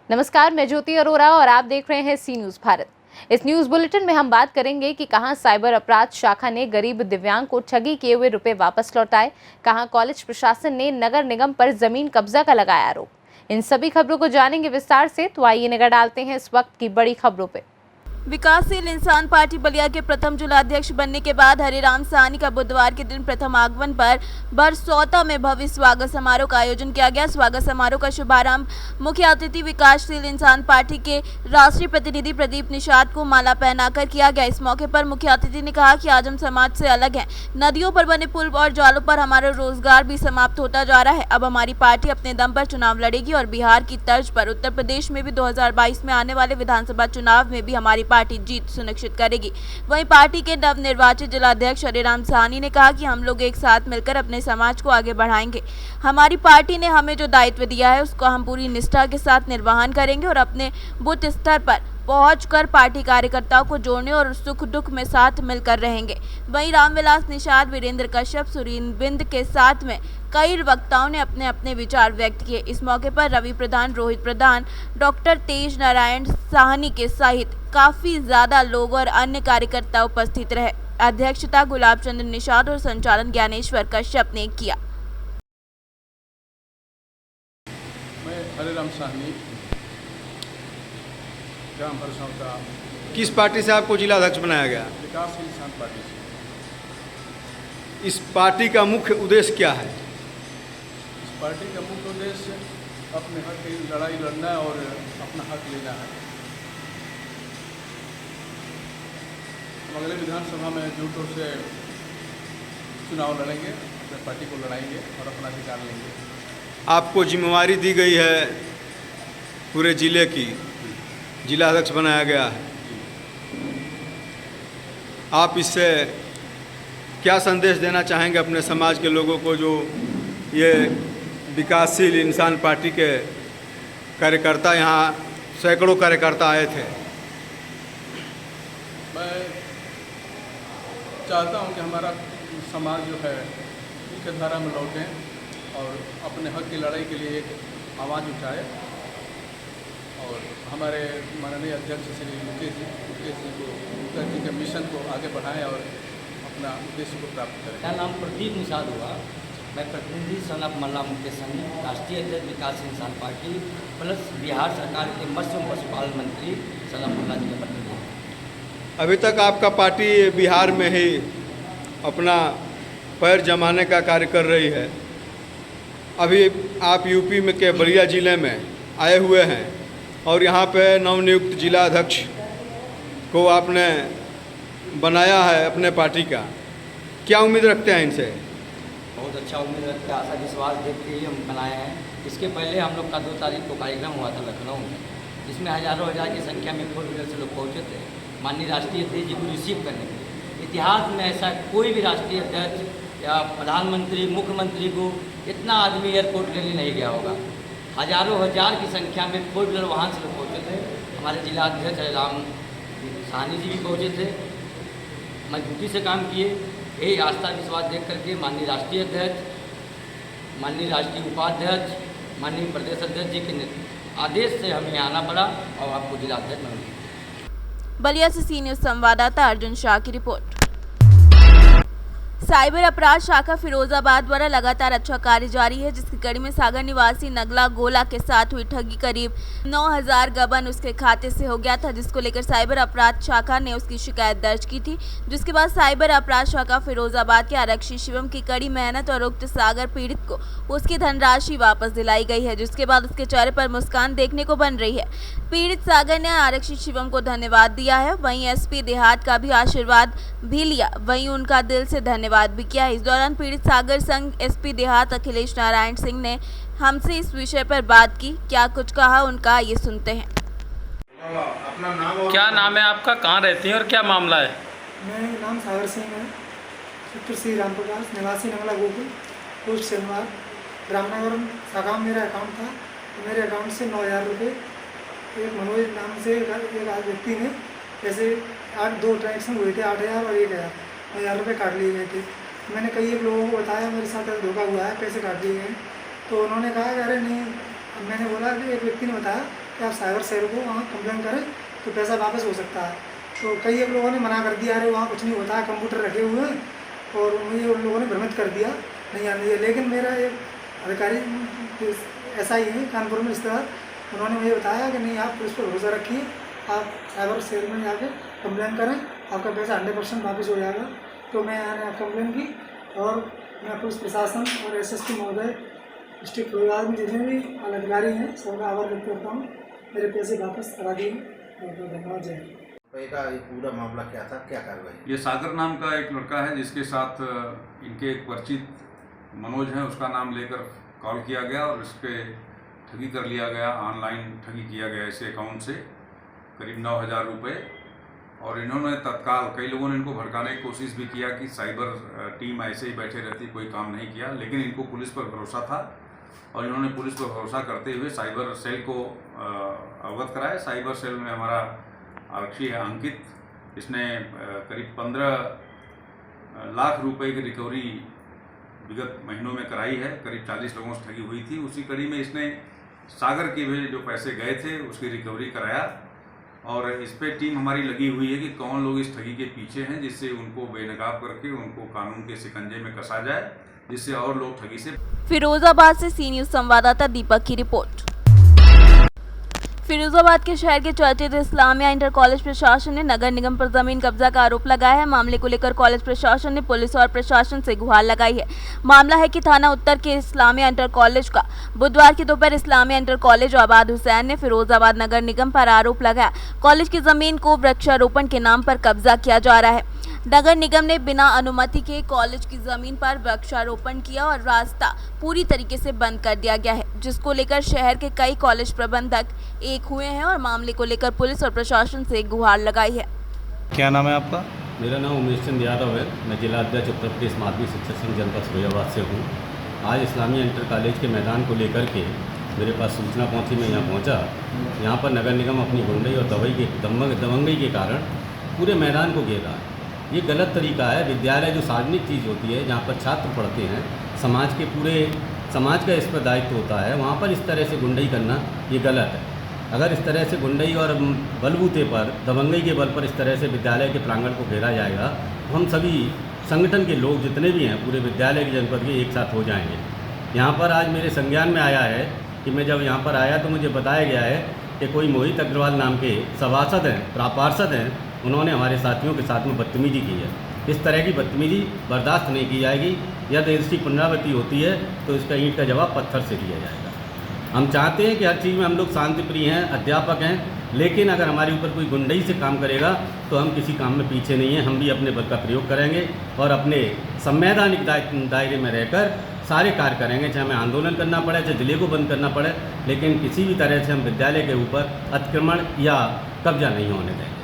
नमस्कार, मैं ज्योति अरोरा और आप देख रहे हैं सी न्यूज भारत। इस न्यूज बुलेटिन में हम बात करेंगे कि कहां साइबर अपराध शाखा ने गरीब दिव्यांग को ठगी किए हुए रुपए वापस लौटाए, कहां कॉलेज प्रशासन ने नगर निगम पर जमीन कब्जा का लगाया आरोप। इन सभी खबरों को जानेंगे विस्तार से, तो आइए नजर डालते हैं इस वक्त की बड़ी खबरों पे। विकासशील इंसान पार्टी बलिया के प्रथम जिलाध्यक्ष बनने के बाद हरिराम साहनी का बुधवार के दिन प्रथम आगमन पर बरसौता में भव्य स्वागत समारोह का आयोजन किया गया। स्वागत समारोह का शुभारंभ मुख्य अतिथि विकासशील इंसान पार्टी के राष्ट्रीय प्रतिनिधि प्रदीप निषाद को माला पहनाकर किया गया। इस मौके पर मुख्य अतिथि ने कहा कि आज हम समाज से अलग हैं। नदियों पर बने पुल और जालों पर हमारा रोजगार भी समाप्त होता जा रहा है। अब हमारी पार्टी अपने दम पर चुनाव लड़ेगी और बिहार की तर्ज पर उत्तर प्रदेश में भी 2022 में आने वाले विधानसभा चुनाव में भी हमारी पार्टी जीत सुनिश्चित करेगी। वहीं पार्टी के नवनिर्वाचित जिलाध्यक्ष हरिराम साहनी ने कहा कि हम लोग एक साथ मिलकर अपने समाज को आगे बढ़ाएंगे। हमारी पार्टी ने हमें जो दायित्व दिया है उसको हम पूरी निष्ठा के साथ निर्वहन करेंगे और अपने बूथ स्तर पर पहुंचकर पार्टी कार्यकर्ताओं को जोड़ने और सुख दुख में साथ मिलकर रहेंगे। वहीं रामविलास निषाद, वीरेंद्र कश्यप, सुरीन बिंद के साथ में कई वक्ताओं ने अपने अपने विचार व्यक्त किए। इस मौके पर रवि प्रधान, रोहित प्रधान, डॉक्टर तेज नारायण साहनी के सहित काफी ज्यादा लोग और अन्य कार्यकर्ता उपस्थित रहे। अध्यक्षता गुलाब चंद्र निषाद और संचालन ज्ञानेश्वर कश्यप ने किया। मैं हरिराम साहनी, ग्राम बरसौता। किस पार्टी से आपको जिलाध्यक्ष बनाया गया? विकासशील इंसान पार्टी से। इस पार्टी का मुख्य उद्देश्य क्या है? इस पार्टी का मुख्य उद्देश्य अपने हक की लड़ाई लड़ना और अपना हक लेना है। हम अगले विधानसभा में जुटों से चुनाव लड़ेंगे, अपने पार्टी को लड़ाएंगे और अपना अधिकार लेंगे। आपको जिम्मेवारी दी गई है पूरे जिले की, जिलाध्यक्ष बनाया गया है। आप इससे क्या संदेश देना चाहेंगे अपने समाज के लोगों को, जो ये विकासशील इंसान पार्टी के कार्यकर्ता, यहाँ सैकड़ों कार्यकर्ता आए थे? मैं चाहता हूं कि हमारा समाज जो है मुख्य धारा में लौटें और अपने हक की लड़ाई के लिए एक आवाज़ उठाए और हमारे माननीय अध्यक्ष श्री मुकेश जी के मिशन को आगे बढ़ाएं और अपना उद्देश्य को प्राप्त करें। मेरा नाम प्रदीप निषाद हुआ। मैं प्रतिनिधि सन ऑफ मल्ला मुकेश संघ, राष्ट्रीय अध्यक्ष विकास इंसान पार्टी प्लस बिहार सरकार के मत्स्य एवं पशुपालन मंत्री सन ऑफ मल्ला जी का प्रतिनिधि। अभी तक आपका पार्टी बिहार में ही अपना पैर जमाने का कार्य कर रही है। अभी आप यूपी में के बलिया जिले में आए हुए हैं और यहाँ पे नवनियुक्त जिलाध्यक्ष को आपने बनाया है अपने पार्टी का। क्या उम्मीद रखते हैं इनसे? बहुत अच्छा उम्मीद रखते हैं, आशा विश्वास देखते ही हम बनाए हैं। इसके पहले हम लोग का 2 तारीख को कार्यक्रम हुआ था लखनऊ में, जिसमें हज़ारों हज़ार की संख्या में 4 व्हीलर से लोग पहुँचे थे माननीय राष्ट्रीय अध्यक्ष जी को रिसीव करने के लिए। इतिहास में ऐसा कोई भी राष्ट्रीय अध्यक्ष या प्रधानमंत्री, मुख्यमंत्री को इतना आदमी एयरपोर्ट के लिए नहीं गया होगा। हज़ारों हज़ार की संख्या में 4 व्हीलर वाहन से लोग पहुँचे थे। हमारे जिलाध्यक्ष हरिराम साहनी जी भी पहुँचे थे, मजबूती से काम किए। यही आस्था विश्वास देख करके माननीय राष्ट्रीय अध्यक्ष, माननीय राष्ट्रीय उपाध्यक्ष, माननीय प्रदेश अध्यक्ष जी के आदेश से हमें आना पड़ा और आपको जिलाध्यक्ष बना दिया। बलिया से सी न्यूज संवाददाता अर्जुन शाह की रिपोर्ट। साइबर अपराध शाखा फिरोजाबाद द्वारा लगातार अच्छा कार्य जारी है, जिसकी कड़ी में सागर निवासी नगला गोला के साथ हुई ठगी करीब 9,000 गबन उसके खाते से हो गया था, जिसको लेकर साइबर अपराध शाखा ने उसकी शिकायत दर्ज की थी। जिसके बाद साइबर अपराध शाखा फिरोजाबाद के आरक्षी शिवम की कड़ी मेहनत और उक्त सागर पीड़ित को उसकी धनराशि वापस दिलाई गई है, जिसके बाद उसके चेहरे पर मुस्कान देखने को बन रही है। पीड़ित सागर ने आरक्षी शिवम को धन्यवाद दिया है, वहीं एसपी देहात का भी आशीर्वाद भी लिया, वहीं उनका दिल से धन्यवाद भी किया। इस दौरान पीड़ित सागर संघ एसपी देहात अखिलेश नारायण सिंह ने हमसे इस विषय पर बात की। क्या कुछ कहा उनका, ये सुनते हैं। क्या नाम है आपका, कहाँ रहती हैं और क्या मामला है? मेरा नाम सागर सिंह है, पुत्र श्री राम प्रकाश, निवासी नगला गोकुल, पोस्ट शनिवार, रामनगर शाखा में मेरा अकाउंट था। तो मेरे अकाउंट से 9,000 रुपये एक मनोज नाम से एक व्यक्ति ने जैसे 2 ट्रांजेक्शन हुए थे, 8,000 और 1,000, 9,000 रुपये काट लिए गए थे। मैंने कई एक लोगों को बताया मेरे साथ धोखा हुआ है, पैसे काट लिए गए। तो उन्होंने कहा कि अरे नहीं, मैंने बोला कि एक व्यक्ति ने बताया कि आप साइबर सेल को वहाँ कंप्लेन करें तो पैसा वापस हो सकता है। तो कई एक लोगों ने मना कर दिया, अरे वहाँ कुछ नहीं होता है, कंप्यूटर रखे हुए हैं, और मुझे उन लोगों ने भ्रमित कर दिया, नहीं आने दिया। लेकिन मेरा एक अधिकारी ऐसा ही है कानपुर में रिश्तेदार, उन्होंने मुझे बताया कि नहीं, आप पुलिस पर भरोसा रखिए, आप साइबर सेल में जाके कंप्लेन करें, आपका पैसा 100% वापस हो जाएगा। तो मैंने कंप्लेन की और मैं पुलिस प्रशासन और SSP महोदय, डिस्ट्रिक्ट फरीदाबाद में जितने भी अधिकारी हैं सबका आभार व्यक्त करता हूँ, मेरे पैसे वापस करा दिए। बहुत धन्यवाद। जय हिंद। ये पूरा मामला क्या था, क्या कार्रवाई? ये सागर नाम का एक लड़का है जिसके साथ इनके एक परिचित मनोज हैं, उसका नाम लेकर कॉल किया गया और इस पर ठगी कर लिया गया, ऑनलाइन ठगी किया गया इसे अकाउंट से करीब 9,000 रुपये। और इन्होंने तत्काल कई लोगों ने इनको भड़काने की कोशिश भी किया कि साइबर टीम ऐसे ही बैठे रहती, कोई काम नहीं किया, लेकिन इनको पुलिस पर भरोसा था और इन्होंने पुलिस पर भरोसा करते हुए साइबर सेल को अवगत कराया। साइबर सेल में हमारा आरक्षी है अंकित, इसने करीब 15 लाख रुपए की रिकवरी विगत महीनों में कराई है। करीब 40 लोगों से ठगी हुई थी। उसी कड़ी में इसने सागर के भी जो पैसे गए थे उसकी रिकवरी कराया और इस पे टीम हमारी लगी हुई है कि कौन लोग इस ठगी के पीछे हैं, जिससे उनको बेनकाब करके उनको कानून के शिकंजे में कसा जाए, जिससे और लोग ठगी से। फिरोजाबाद से सी न्यूज संवाददाता दीपक की रिपोर्ट। फिरोजाबाद के शहर के चर्चित इस्लामिया इंटर कॉलेज प्रशासन ने नगर निगम पर जमीन कब्जा का आरोप लगाया है। मामले को लेकर कॉलेज प्रशासन ने पुलिस और प्रशासन से गुहार लगाई है। मामला है कि थाना उत्तर के इस्लामिया इंटर कॉलेज का बुधवार की दोपहर इस्लामिया इंटर कॉलेज आबाद हुसैन ने फिरोजाबाद नगर निगम पर आरोप लगाया। कॉलेज की जमीन को वृक्षारोपण के नाम पर कब्जा किया जा रहा है। नगर निगम ने बिना अनुमति के कॉलेज की जमीन पर वृक्षारोपण किया और रास्ता पूरी तरीके से बंद कर दिया गया है, जिसको लेकर शहर के कई कॉलेज प्रबंधक एक हुए हैं और मामले को लेकर पुलिस और प्रशासन से गुहार लगाई है। क्या नाम है आपका? मेरा नाम उमेश चंद यादव है। मैं जिला अध्यक्ष उत्तर प्रदेश माध्यमिक शिक्षक संघ जनपद फिरोजाबाद से हूँ। आज इस्लामिया इंटर कॉलेज के मैदान को लेकर के मेरे पास सूचना पहुँची, मैं यहाँ पहुँचा। यहाँ पर नगर निगम अपनी गुंडई और दबंगई के कारण पूरे मैदान को घेर रहा है। ये गलत तरीका है। विद्यालय जो सार्वजनिक चीज़ होती है, जहाँ पर छात्र पढ़ते हैं, समाज के पूरे समाज का इस पर दायित्व होता है, वहाँ पर इस तरह से गुंडई करना ये गलत है। अगर इस तरह से गुंडई और बलबूते पर, दबंगई के बल पर इस तरह से विद्यालय के प्रांगण को घेरा जाएगा तो हम सभी संगठन के लोग जितने भी हैं पूरे विद्यालय के जनपद के एक साथ हो जाएंगे। यहाँ पर आज मेरे संज्ञान में आया है कि मैं जब यहाँ पर आया तो मुझे बताया गया है कि कोई मोहित अग्रवाल नाम के सभासद हैं, पार्षद हैं, उन्होंने हमारे साथियों के साथ में बदतमीजी की है। इस तरह की बदतमीजी बर्दाश्त नहीं की जाएगी। यदि इसकी पुनरावृत्ति होती है तो इसका ईंट का जवाब पत्थर से दिया जाएगा। हम चाहते हैं कि हर चीज़ में हम लोग शांति प्रिय हैं, अध्यापक हैं, लेकिन अगर हमारे ऊपर कोई गुंडई से काम करेगा तो हम किसी काम में पीछे नहीं हैं। हम भी अपने बल का प्रयोग करेंगे और अपने संवैधानिक दायरे में रहकर सारे कार्य करेंगे, चाहे हमें आंदोलन करना पड़े, चाहे जिले को बंद करना पड़े, लेकिन किसी भी तरह से हम विद्यालय के ऊपर अतिक्रमण या कब्जा नहीं होने देंगे।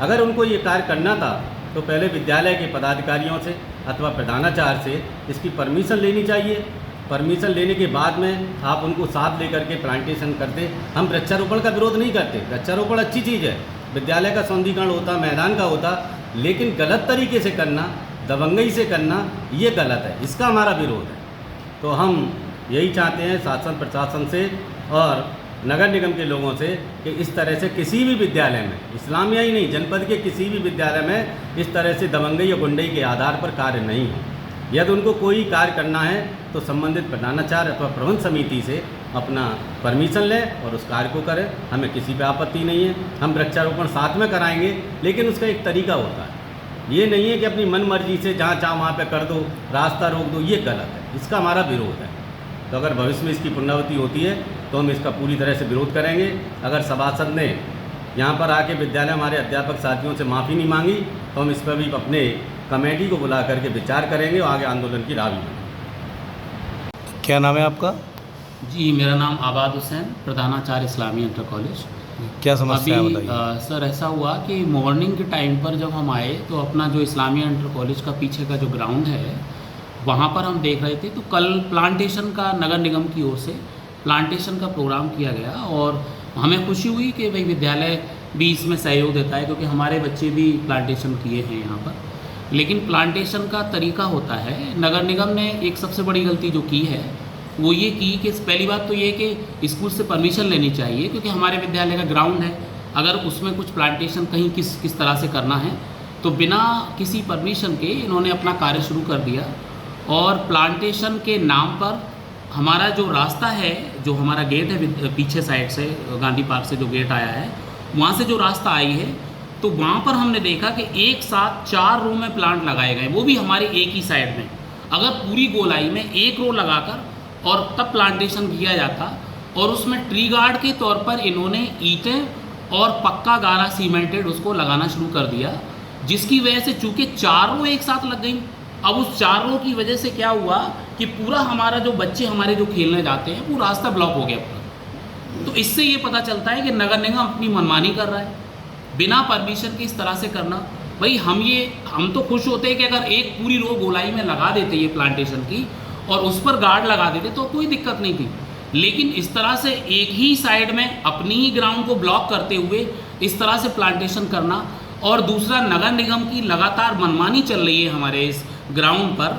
अगर उनको ये कार्य करना था तो पहले विद्यालय के पदाधिकारियों से अथवा प्रधानाचार्य से इसकी परमिशन लेनी चाहिए। परमिशन लेने के बाद में आप उनको साथ लेकर के प्लांटेशन करते। हम वृक्षारोपण का विरोध नहीं करते, वृक्षारोपण अच्छी चीज़ है, विद्यालय का सौंदर्यीकरण होता, मैदान का होता, लेकिन गलत तरीके से करना, दबंगई से करना, ये गलत है, इसका हमारा विरोध है। तो हम यही चाहते हैं शासन प्रशासन से और नगर निगम के लोगों से कि इस तरह से किसी भी विद्यालय में, इस्लामिया ही नहीं, जनपद के किसी भी विद्यालय में इस तरह से दबंगई या गुंडई के आधार पर कार्य नहीं हो। यदि उनको कोई कार्य करना है तो संबंधित प्रधानाचार्य अथवा प्रबंध समिति से अपना परमिशन लें और उस कार्य को करें। हमें किसी पे आपत्ति नहीं है। हम वृक्षारोपण साथ में कराएंगे, लेकिन उसका एक तरीका होता है। ये नहीं है कि अपनी मन मर्जी से जहाँ चाहो वहाँ पे कर दो, रास्ता रोक दो, ये गलत है, इसका हमारा विरोध है। तो अगर भविष्य में इसकी पुनरावृत्ति होती है तो हम इसका पूरी तरह से विरोध करेंगे। अगर सभासद ने यहाँ पर आके विद्यालय हमारे अध्यापक साथियों से माफ़ी नहीं मांगी तो हम इस पर भी अपने कमेटी को बुला करके विचार करेंगे और आगे आंदोलन की राह भी बनेंगे। क्या नाम है आपका? जी, मेरा नाम आबाद हुसैन, प्रधानाचार्य इस्लामिया इंटर कॉलेज। क्या समस्या है बताइए? सर, ऐसा हुआ कि मॉर्निंग के टाइम पर जब हम आए तो अपना जो इस्लामिया इंटर कॉलेज का पीछे का जो ग्राउंड है वहाँ पर हम देख रहे थे तो कल प्लांटेशन का नगर निगम की ओर से प्लांटेशन का प्रोग्राम किया गया और हमें खुशी हुई कि भाई विद्यालय भी इसमें सहयोग देता है, क्योंकि हमारे बच्चे भी प्लांटेशन किए हैं यहाँ पर। लेकिन प्लांटेशन का तरीका होता है, नगर निगम ने एक सबसे बड़ी गलती जो की है वो ये की कि पहली बात तो ये कि स्कूल से परमिशन लेनी चाहिए, क्योंकि हमारे विद्यालय का ग्राउंड है, अगर उसमें कुछ प्लांटेशन कहीं किस तरह से करना है तो बिना किसी परमिशन के इन्होंने अपना कार्य शुरू कर दिया। और प्लांटेशन के नाम पर हमारा जो रास्ता है, जो हमारा गेट है पीछे साइड से, गांधी पार्क से जो गेट आया है, वहाँ से जो रास्ता आई है, तो वहाँ पर हमने देखा कि एक साथ 4 रो में प्लांट लगाए गए, वो भी हमारे एक ही साइड में। अगर पूरी गोलाई में 1 रो लगाकर और तब प्लांटेशन किया जाता, और उसमें ट्री गार्ड के तौर पर इन्होंने ईंटें और पक्का गारा सीमेंटेड उसको लगाना शुरू कर दिया, जिसकी वजह से चूँकि 4 रो एक साथ लग गई। अब उस 4 रो की वजह से क्या हुआ कि पूरा हमारा जो बच्चे हमारे जो खेलने जाते हैं वो रास्ता ब्लॉक हो गया पूरा। तो इससे ये पता चलता है कि नगर निगम अपनी मनमानी कर रहा है, बिना परमिशन के इस तरह से करना। भाई हम तो खुश होते हैं कि अगर एक पूरी रो गोलाई में लगा देते ये प्लांटेशन की और उस पर गार्ड लगा देते तो कोई दिक्कत नहीं थी, लेकिन इस तरह से एक ही साइड में अपनी ही ग्राउंड को ब्लॉक करते हुए इस तरह से प्लांटेशन करना, और दूसरा नगर निगम की लगातार मनमानी चल रही है हमारे इस ग्राउंड पर।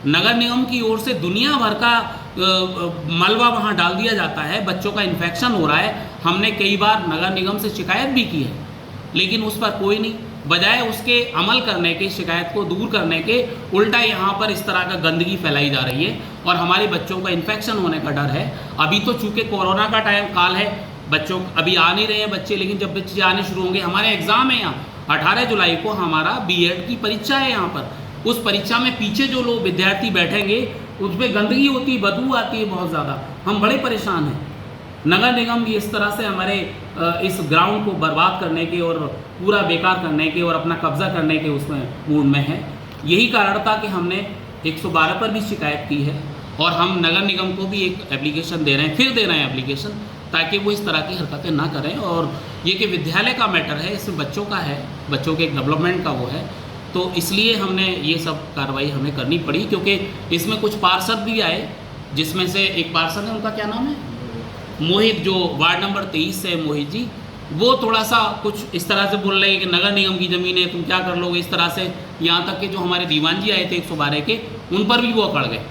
नगर निगम की ओर से दुनिया भर का मलबा वहाँ डाल दिया जाता है, बच्चों का इन्फेक्शन हो रहा है। हमने कई बार नगर निगम से शिकायत भी की है, लेकिन उस पर कोई नहीं, बजाय उसके अमल करने के, शिकायत को दूर करने के, उल्टा यहाँ पर इस तरह का गंदगी फैलाई जा रही है और हमारे बच्चों का इन्फेक्शन होने का डर है। अभी तो चूँकि कोरोना का टाइम काल है, बच्चों अभी आ नहीं रहे हैं बच्चे, लेकिन जब बच्चे आने शुरू होंगे, हमारे एग्ज़ाम है यहाँ 18 जुलाई को हमारा बीएड की परीक्षा है यहाँ पर। उस परीक्षा में पीछे जो लोग विद्यार्थी बैठेंगे उसमें गंदगी होती है, बदबू आती है बहुत ज़्यादा, हम बड़े परेशान हैं। नगर निगम भी इस तरह से हमारे इस ग्राउंड को बर्बाद करने के और पूरा बेकार करने के और अपना कब्जा करने के उसमें मूड में है। यही कारण था कि हमने 112 पर भी शिकायत की है और हम नगर निगम को भी एक एप्लीकेशन दे रहे हैं, फिर दे रहे हैं एप्लीकेशन, ताकि वो इस तरह की हरकतें ना करें। और ये कि विद्यालय का मैटर है, इसमें बच्चों का है, बच्चों के डेवलपमेंट का वो है, तो इसलिए हमने ये सब कार्रवाई हमें करनी पड़ी। क्योंकि इसमें कुछ पार्षद भी आए, जिसमें से एक पार्षद है, उनका क्या नाम है, मोहित, जो वार्ड नंबर 23 से मोहित जी, वो थोड़ा सा कुछ इस तरह से बोल रहे हैं कि नगर निगम की ज़मीन है, तुम क्या कर लोगे, इस तरह से। यहाँ तक कि जो हमारे दीवान जी आए थे 112 के, उन पर भी वो अकड़ गए।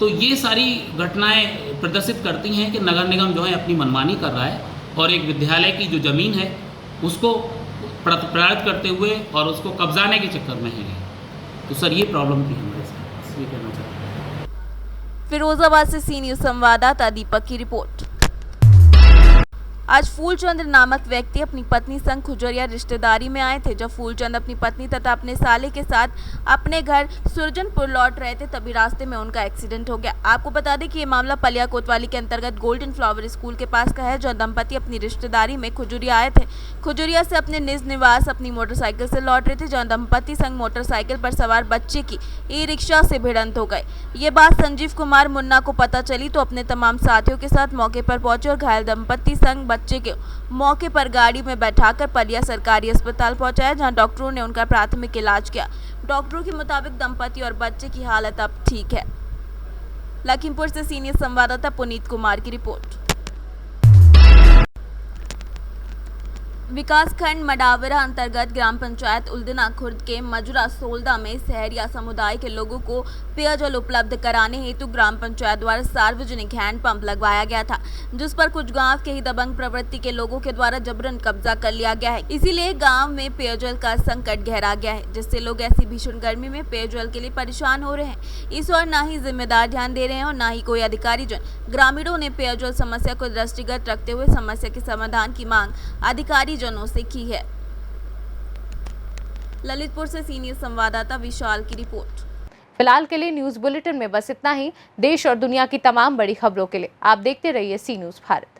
तो ये सारी घटनाएं प्रदर्शित करती हैं कि नगर निगम जो है अपनी मनमानी कर रहा है और एक विद्यालय की जो ज़मीन है उसको प्रताड़ित करते हुए और उसको कब्जाने के चक्कर में है। तो सर ये प्रॉब्लम थी हमारे साथ, ये कहना चाहता हूँ। फिरोजाबाद से सी न्यूज़ संवाददाता दीपक की रिपोर्ट। आज फूलचंद नामक व्यक्ति अपनी पत्नी संग खुजरिया रिश्तेदारी में आए थे। जब फूलचंद अपनी पत्नी तथा अपने साले के साथ अपने घर सुरजनपुर लौट रहे थे, तभी रास्ते में उनका एक्सीडेंट हो गया। आपको बता दें कि ये मामला पलिया कोतवाली के अंतर्गत गोल्डन फ्लावर स्कूल के पास का है, जहां दंपति अपनी रिश्तेदारी में खुजरिया आए थे। खुजरिया से अपने निज निवास अपनी मोटरसाइकिल से लौट रहे थे, जहाँ दंपति संग मोटरसाइकिल पर सवार बच्चे की ई रिक्शा से भिड़ंत हो गए। ये बात संजीव कुमार मुन्ना को पता चली तो अपने तमाम साथियों के साथ मौके पर पहुंचे और घायल दंपति संग बच्चे के मौके पर गाड़ी में बैठाकर पलिया सरकारी अस्पताल पहुंचाया, जहां डॉक्टरों ने उनका प्राथमिक इलाज किया। डॉक्टरों के मुताबिक दंपति और बच्चे की हालत अब ठीक है। लखीमपुर से सीनियर संवाददाता पुनीत कुमार की रिपोर्ट। विकासखंड मडावरा अंतर्गत ग्राम पंचायत उल्दना खुर्द के मजुरा सोलदा में सहरिया समुदाय के लोगों को पेयजल उपलब्ध कराने हेतु ग्राम पंचायत द्वारा सार्वजनिक हैंडपंप लगवाया गया था, जिस पर कुछ गांव के ही दबंग प्रवृत्ति के लोगों के द्वारा जबरन कब्जा कर लिया गया है। इसीलिए गांव में पेयजल का संकट गहरा गया है, जिससे लोग ऐसी भीषण गर्मी में पेयजल के लिए परेशान हो रहे हैं। इस ओर न ही जिम्मेदार ध्यान दे रहे हैं और न ही कोई अधिकारी जन। ग्रामीणों ने पेयजल समस्या को दृष्टिगत रखते हुए समस्या के समाधान की मांग अधिकारी जनों से की है। ललितपुर से सीनियर संवाददाता विशाल की रिपोर्ट। फिलहाल के लिए न्यूज बुलेटिन में बस इतना ही। देश और दुनिया की तमाम बड़ी खबरों के लिए आप देखते रहिए सी न्यूज़ भारत।